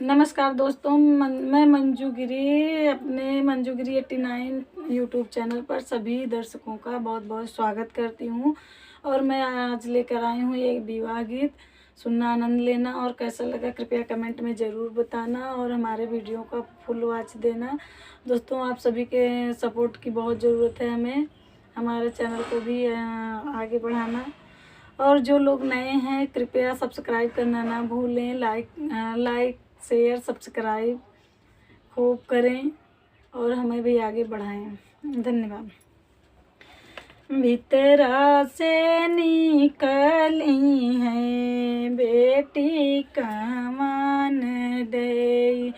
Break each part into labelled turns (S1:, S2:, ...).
S1: नमस्कार दोस्तों, मैं मंजू गिरी अपने मंजू गिरी 89 यूट्यूब चैनल पर सभी दर्शकों का बहुत बहुत स्वागत करती हूँ। और मैं आज लेकर आई हूँ एक विवाह गीत। सुनना, आनंद लेना और कैसा लगा कृपया कमेंट में ज़रूर बताना और हमारे वीडियो का फुल वॉच देना। दोस्तों, आप सभी के सपोर्ट की बहुत ज़रूरत है हमें, हमारे चैनल को भी आगे बढ़ाना। और जो लोग नए हैं कृपया सब्सक्राइब करना ना भूलें। लाइक शेयर सब्सक्राइब खूब करें और हमें भी आगे बढ़ाएं। धन्यवाद। भीतरा से निकली है बेटी कमान दे,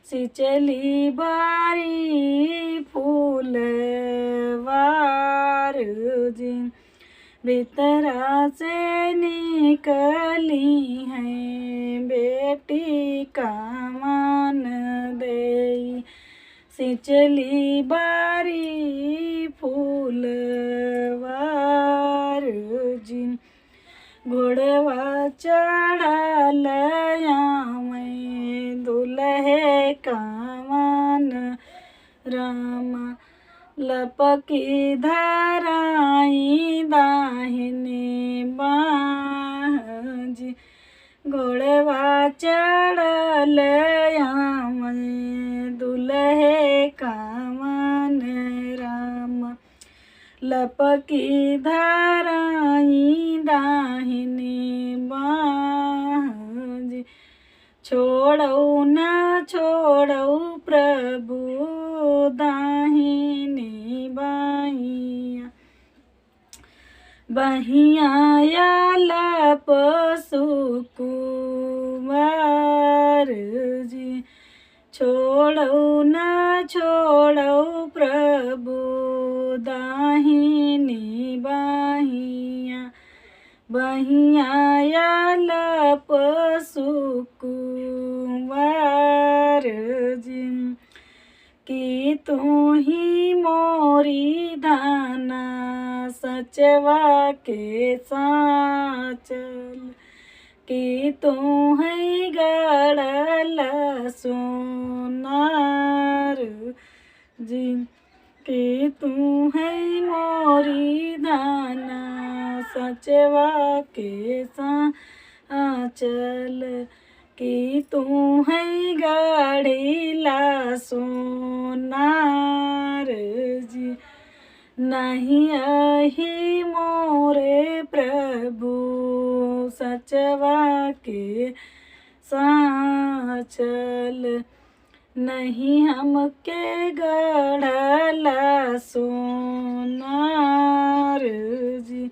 S1: सिचली बारी फूलवार जी। भीतरा से निकली है बेटी कमान दे, सिचली बारी फूलवार जी। घोड़वा चढ़ल मैं दुल्हे कमान रामा, लपकी धराई दाहिनी बाजी। घोड़वा चढ़ल मैं दुल्हे कमान राम, लपकी धराई दाहिनी बाजी। छोड़ौ न छोड़ौ प्रभु दाहिनी बाइया, बहिया लप सुकुमार जी। छोड़ौ न छोड़ौ प्रभु दाहिनी बाहिया, बहिया लप सुकुमार जी। कि तू ही मोरी धाना सचवा के साचल, कि तू है गड़ल सोनार जी। कि तू है मोरी धाना सचवा के साचल, कि तू है गड़िला सोनार जी। नहीं अही मोरे प्रभु सचवा के साचल, नहीं हमके गढ़ला सोनार जी।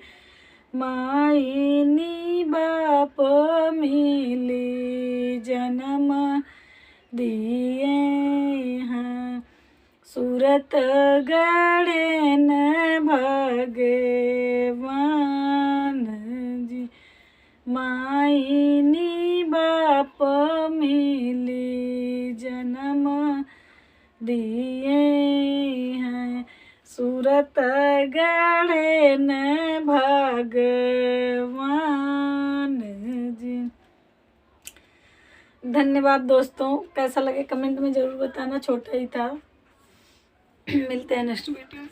S1: माईनी बाप मिली जन्म दिए हैं, सूरत गढ़े न भगवान जी। माईनी बाप मिली जन्म दिए हैं, सूरत गढ़े न भगवान जी। धन्यवाद दोस्तों, कैसा लगे कमेंट में ज़रूर बताना। छोटा ही था। मिलते हैं नेक्स्ट वीडियो में।